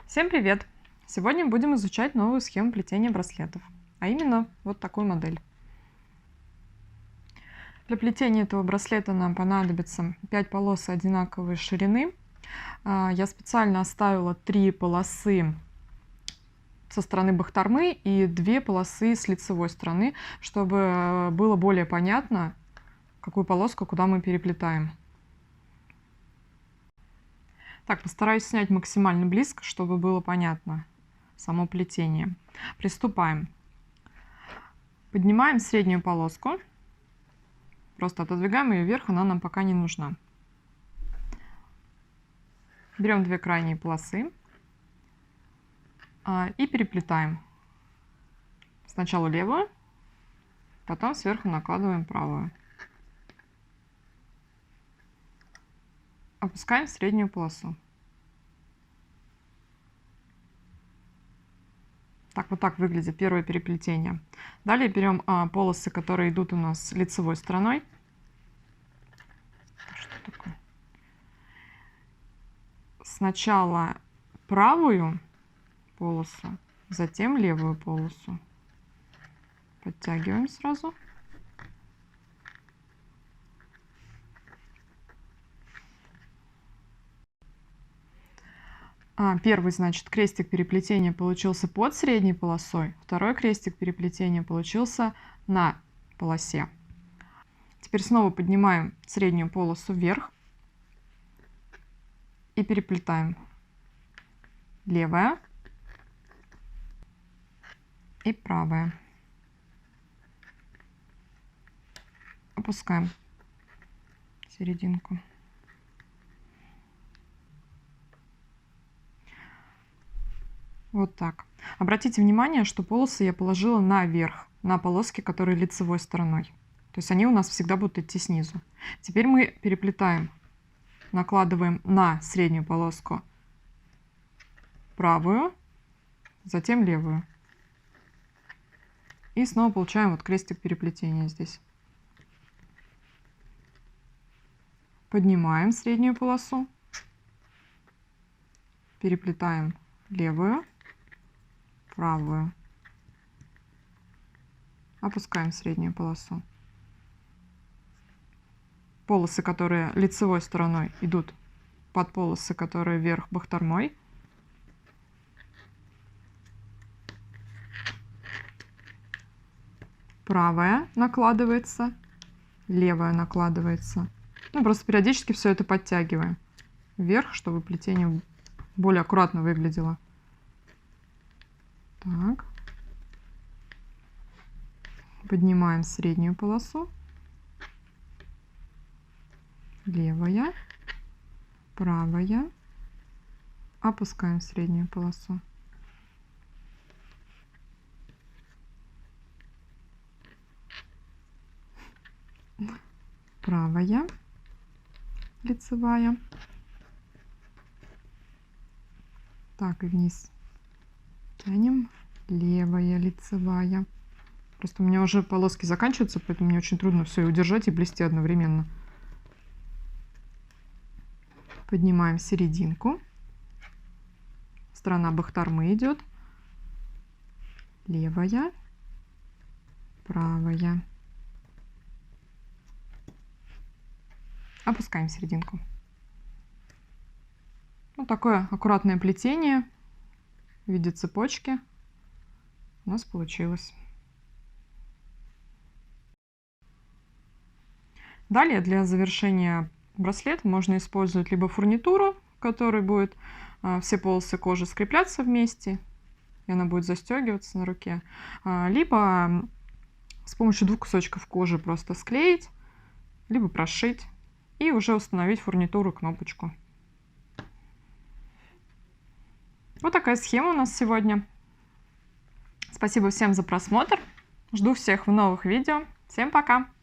Всем привет! Сегодня будем изучать новую схему плетения браслетов, а именно вот такую модель. Для плетения этого браслета нам понадобится 5 полос одинаковой ширины. Я специально оставила 3 полосы со стороны бахтармы и 2 полосы с лицевой стороны, чтобы было более понятно, какую полоску куда мы переплетаем. Так, постараюсь снять максимально близко, чтобы было понятно само плетение. Приступаем. Поднимаем среднюю полоску. Просто отодвигаем ее вверх, она нам пока не нужна. Берем 2 крайние полосы и переплетаем. Сначала левую, потом сверху накладываем правую. Опускаем среднюю полосу. Вот так выглядит первое переплетение. Далее берем полосы, которые идут у нас лицевой стороной. Что такое? Сначала правую полосу, затем левую полосу. Подтягиваем сразу. Первый, значит, крестик переплетения получился под средней полосой, второй крестик переплетения получился на полосе. Теперь снова поднимаем среднюю полосу вверх и переплетаем левая и правая. Опускаем серединку. Вот так. Обратите внимание, что полосы я положила наверх, на полоски, которые лицевой стороной. То есть они у нас всегда будут идти снизу. Теперь мы переплетаем, накладываем на среднюю полоску правую, затем левую. И снова получаем вот крестик переплетения здесь. Поднимаем среднюю полосу, переплетаем левую, правую, опускаем среднюю полосу. Полосы, которые лицевой стороной, идут под полосы, которые вверх бахтармой. Правая накладывается, левая накладывается. Просто периодически все это подтягиваем вверх, чтобы плетение более аккуратно выглядело. Так. Поднимаем среднюю полосу, левая, правая, опускаем среднюю полосу. Правая, лицевая. Так, и вниз тянем, левая, лицевая. Просто у меня уже полоски заканчиваются, поэтому мне очень трудно все удержать и плести одновременно. Поднимаем серединку. Сторона бахтармы идет. Левая, правая. Опускаем серединку. Вот такое аккуратное плетение в виде цепочки у нас получилось. Далее для завершения браслета можно использовать либо фурнитуру, в которой будет все полосы кожи скрепляться вместе, и она будет застегиваться на руке, либо с помощью 2 кусочков кожи просто склеить, либо прошить и уже установить фурнитуру, кнопочку. Вот такая схема у нас сегодня. Спасибо всем за просмотр. Жду всех в новых видео. Всем пока!